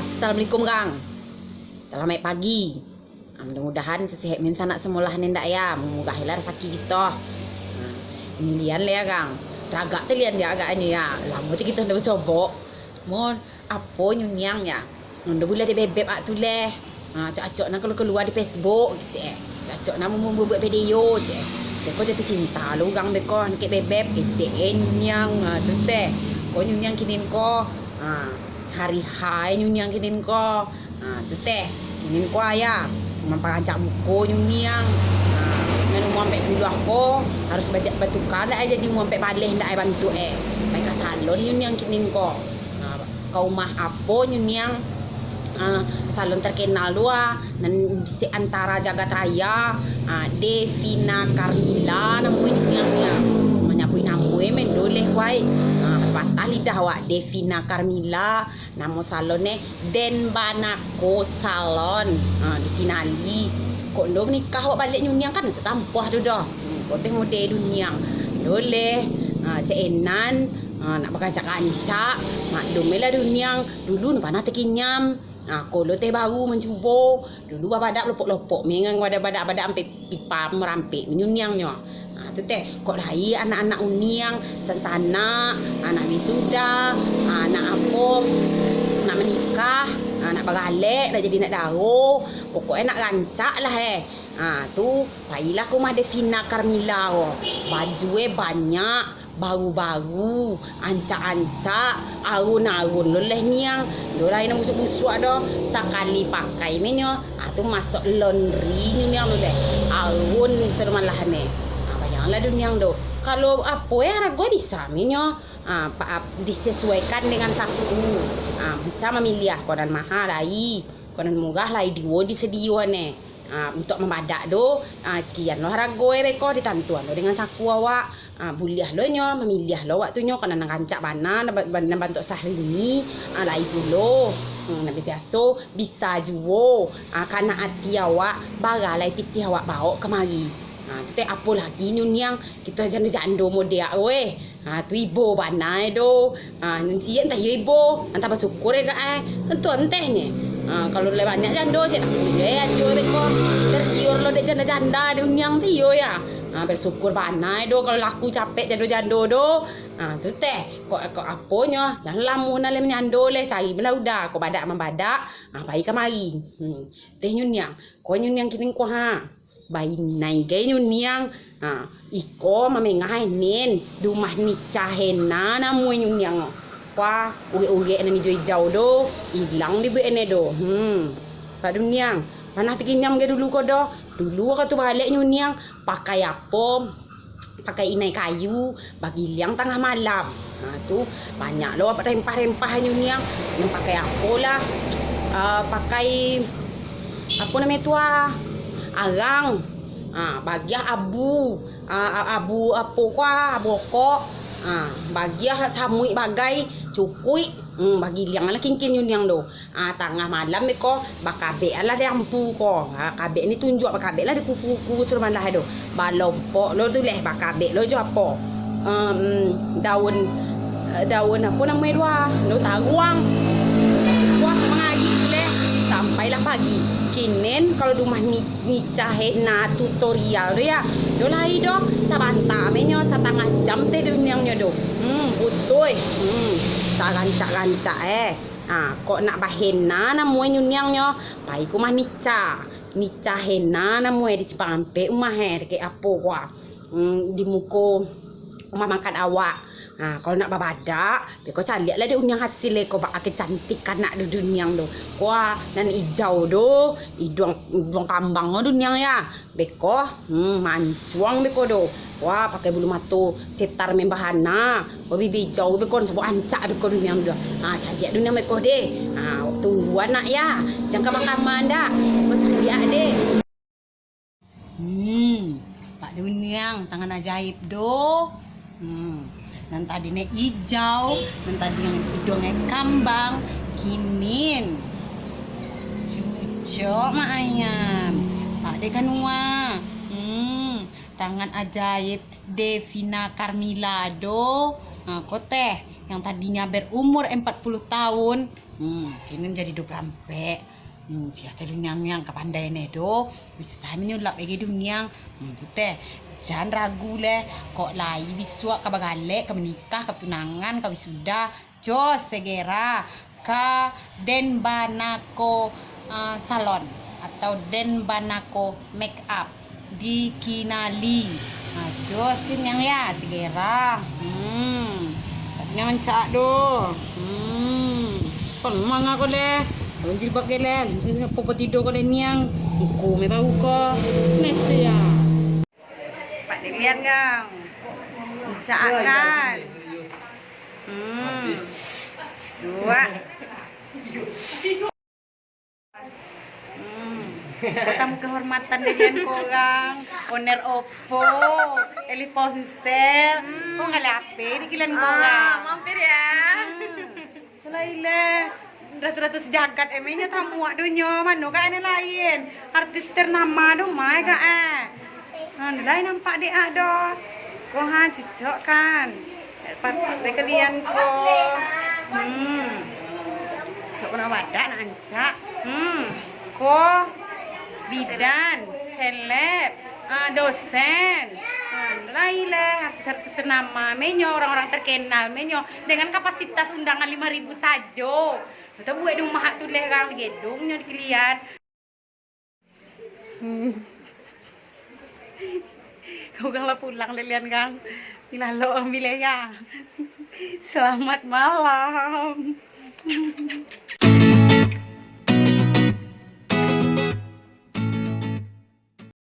Assalamualaikum Kang. Selamat pagi. Mudah-mudahan sesehat min sanak semulah nendak ya. Mudah-mudahan rezeki kita. Ini lian le ya Kang. Agak tu lian dia agak ni ya. Lama tu kita ndak bersobok. Mon apa nyunyang ya. Ndak boleh ada bebek ak tu leh. Cak-cak nak kalau keluar di Facebook cek. Cak-cak nak buat video cek. Beko jatuh cinta lu Kang beko nak bebek cek nyunyang tu teh. Ko nyunyang kinin ko. Hari hai nyunyang kinin ko. Tu teh. Kinin ko ya. Mamparancak buku nyunyang. Ngan umam pek puluh ko harus bertukar dah jadi umam pek baleh ndak ai bantu baik ka salon nyunyang kinin ko. Kau mah apa nyunyang salon terkenal dua dan di antara jagat raya Devina Carmila namanya nyunyangnya menyapui namanya mendoleh wai patah lidah wak Devina Carmila nama salonnya Denbanako Salon dikenali kok ndo nikah wak balik nyunyang kan tertampuh tu dah kok teh model dunia doleh cek enan nak berkancak-kancak maklum lah dunia dulu nak panah terkinyam kalau teh baru mencuba dulu badak lopok-lopok mengang badak-badak sampai pipa merampik menyunyangnya tu teh kok lahir anak-anak uniang sansana anak wisuda anak apa nak menikah nak bergalek dah jadi nak daruh pokoknya nak rancak lah tu baiklah aku mah Devina Carmila baju banyak baru-baru ancak-ancak arun-arun loleh niang dolai nak busuk-busuk dah sekali pakai minyo tu masuk laundry niang loleh arun serumalah ni bayanglah dunia tu kalau apa harga bisa minyo disesuaikan dengan saku bisa memilih kodan mahal lai kodan murah lai diwo disedia ne untuk membadak do sekian lo harga beko ditantuan lo dengan saku awak buliah lo nyo memilih lo waktunya kena nak rancak bana nak bantu sahrini lai pulo nabi biasa bisa juo kana hati awak baralai pitih awak bawa kemari tu teh apa lagi nyunyang kita janda-janda model weh tu ibu banai do nanti entah ibu entah bersyukur ga tentu entehnya kalau lebih banyak janda saya tak boleh aja beko tergiur lo dek janda-janda nyunyang tu ya bersyukur banai do kalau laku capek janda-janda do tu teh kok apanya jangan lamun nak menyando leh cari belah udah kok badak membadak baik kemari teh nyunyang kau nyunyang kini ko bayi naik gay nyunyang iko mamengai nen rumah nikah hena namu nyunyang wah uge-uge nani hijau do hilang di bene do pak nyunyang panah tikinyam ge dulu ko do dulu aku tu balik nyunyang pakai apa pakai inai kayu bagi liang tengah malam tu banyak lo apa rempah-rempah nyunyang yang pakai apa lah pakai apa namanya tu arang bagian abu apa kuah abu kok bagian samui bagai cukui bagi liang lah king-king nyunyang do tengah malam ko bakabe lah dia ampu ko kabe ni tunjuk bakabe lah di kuku-kuku suruh lah do balompok lo tu leh bakabe lo jo apa daun apa namanya dua lo taruang kuah mengaji leh sampailah pagi kinen kalau rumah nikah na tutorial tu ya do lai do sabanta menyo setengah jam teh dunyangnya do betul sarancak-rancak kok nak bahena namuai nyunyangnya pai ku mah nikah hena namuai di Cipampe umah deket apa kuah di muko rumah makan awak kalau nak babadak beko cari lah dia unyang hasil ko bak cantik kanak di dunia do wah dan hijau do hidung kambang do dunia ya beko mancuang beko do wah pakai bulu matu cetar membahana bibi hijau beko sebab ancak beko dunia do cari dunia beko deh tunggu anak ya jangan makaman dah beko cari deh pak dunia tangan ajaib do nan tadi nek hijau, nan tadi yang hidungnya kambang, kinin, cucok mak ayam, pak dekan tangan ajaib Devina Carmila do, kok teh yang tadinya berumur 40 tahun, kini jadi 24. Siapa yang kepandai nedo, bisa saya menyulap lagi dunia. Tu teh, jangan ragu leh. Kok lai biswa kabagale, menikah, tunangan, wisuda, jos segera ke Denbanako Salon atau Denbanako Make Up di Kinali. Josin yang ya segera. Jangan cak do. Kon mang aku leh. Kalau jilbab kelen, mesti popo tidur kau niang. Aku me tahu ko. Neste ya. Pak dilihat gang. Cak kan. Suak. Tamu kehormatan dengan korang, owner Oppo, Eli Ponsel, kok nggak lape di kilan korang. Mampir ya. Selaile, ratus-ratus jagat emangnya tamu dunia mana kan yang lain, artis ternama dong mai kak lain nampak dia do, kok cocok kan, patut kalian kok, sok nak wadah nak ancak, kok bidan, seleb, dosen, lainlah artis ternama, menyo orang-orang terkenal, menyo dengan kapasitas undangan 5.000 saja. Kita buat rumah tu leh kang gedungnya di kalian. Kau kang pulang lelian kang, pilalo ambil ya. Selamat malam.